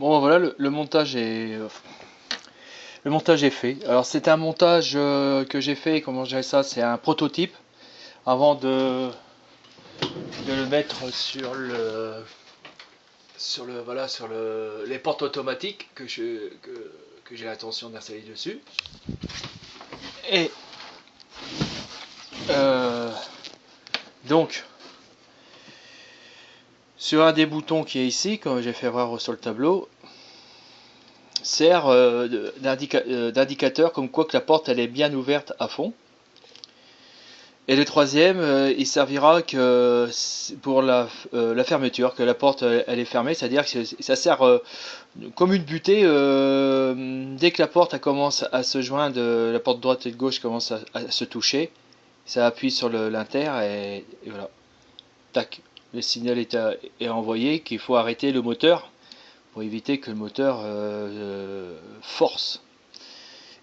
Bon voilà, le montage est fait. Alors c'est un montage que j'ai fait, comment je dirais ça, c'est un prototype avant de le mettre sur les portes automatiques que j'ai l'intention d'installer dessus. Et euh, donc sur un des boutons qui est ici, comme j'ai fait voir sur le tableau, sert d'indicateur comme quoi que la porte elle est bien ouverte à fond. Et le troisième, il servira que pour la fermeture, que la porte elle est fermée, c'est-à-dire que ça sert comme une butée. Dès que la porte elle commence à se joindre, la porte droite et de gauche commence à se toucher, ça appuie sur l'inter et voilà, tac, le signal est envoyé qu'il faut arrêter le moteur pour éviter que le moteur force.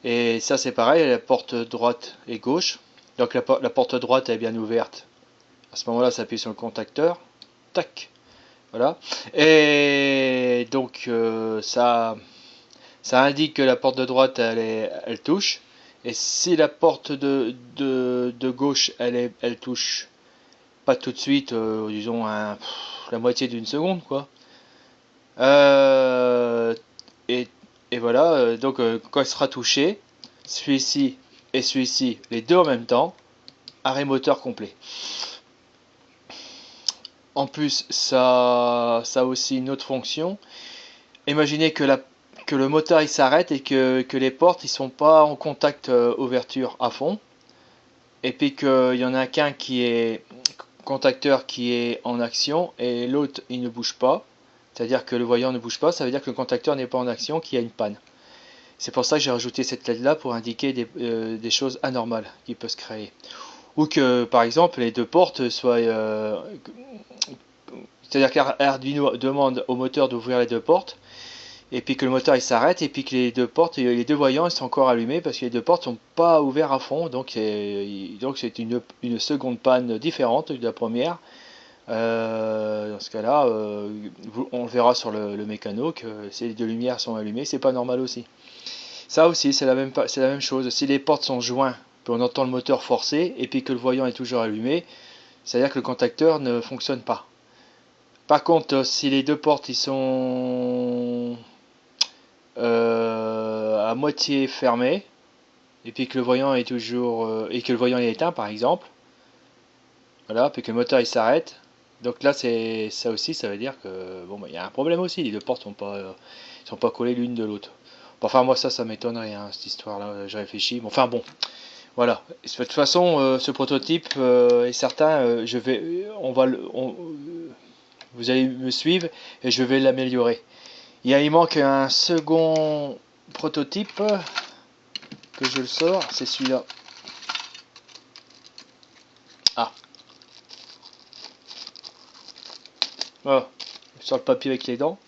Et ça c'est pareil, la porte droite et gauche. Donc la porte droite est bien ouverte. À ce moment-là, ça appuie sur le contacteur. Tac. Voilà. Et donc ça indique que la porte de droite elle touche. Et si la porte de gauche elle touche pas tout de suite, disons la moitié d'une seconde quoi. Euh, et, et voilà, donc quand elle sera touchée, celui-ci et celui-ci, les deux en même temps, arrêt moteur complet. En plus, ça a aussi une autre fonction. Imaginez que le moteur il s'arrête et que les portes ils sont pas en contact ouverture à fond. Et puis qu'il y en a qu'un qui est contacteur qui est en action et l'autre il ne bouge pas. C'est-à-dire que le voyant ne bouge pas, ça veut dire que le contacteur n'est pas en action, qu'il y a une panne. C'est pour ça que j'ai rajouté cette LED là pour indiquer des choses anormales qui peuvent se créer. Ou que par exemple les deux portes soient c'est-à-dire qu'Arduino demande au moteur d'ouvrir les deux portes, et puis que le moteur il s'arrête, et puis que les deux voyants ils sont encore allumés parce que les deux portes sont pas ouvertes à fond, donc c'est une seconde panne différente de la première. Dans ce cas-là, on le verra sur le mécano que si les deux lumières sont allumées, c'est pas normal aussi. Ça aussi, c'est la même chose. Si les portes sont jointes, puis on entend le moteur forcer, et puis que le voyant est toujours allumé, c'est-à-dire que le contacteur ne fonctionne pas. Par contre, si les deux portes ils sont à moitié fermées, et puis que le voyant est toujours et que le voyant est éteint par exemple, voilà, puis que le moteur il s'arrête, donc là c'est ça aussi, ça veut dire que bon il y a un problème aussi, les deux portes sont pas collées l'une de l'autre. Bon, enfin moi ça m'étonnerait hein, cette histoire là, je réfléchis. Bon, enfin bon, voilà. De toute façon, ce prototype est certain, vous allez me suivre et je vais l'améliorer. Il manque un second prototype que je le sors, c'est celui-là. Ah, voilà, sur le papier avec les dents.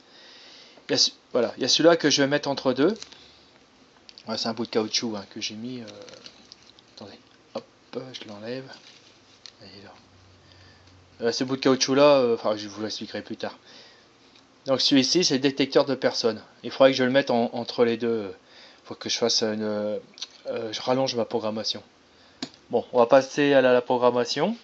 Voilà, il y a celui-là que je vais mettre entre deux. Ouais, c'est un bout de caoutchouc hein, que j'ai mis. Attendez, hop, je l'enlève. Ce bout de caoutchouc là, enfin je vous l'expliquerai plus tard. Donc celui-ci c'est le détecteur de personnes. Il faudrait que je le mette entre les deux. Il faut que je fasse je rallonge ma programmation. Bon, on va passer à la programmation.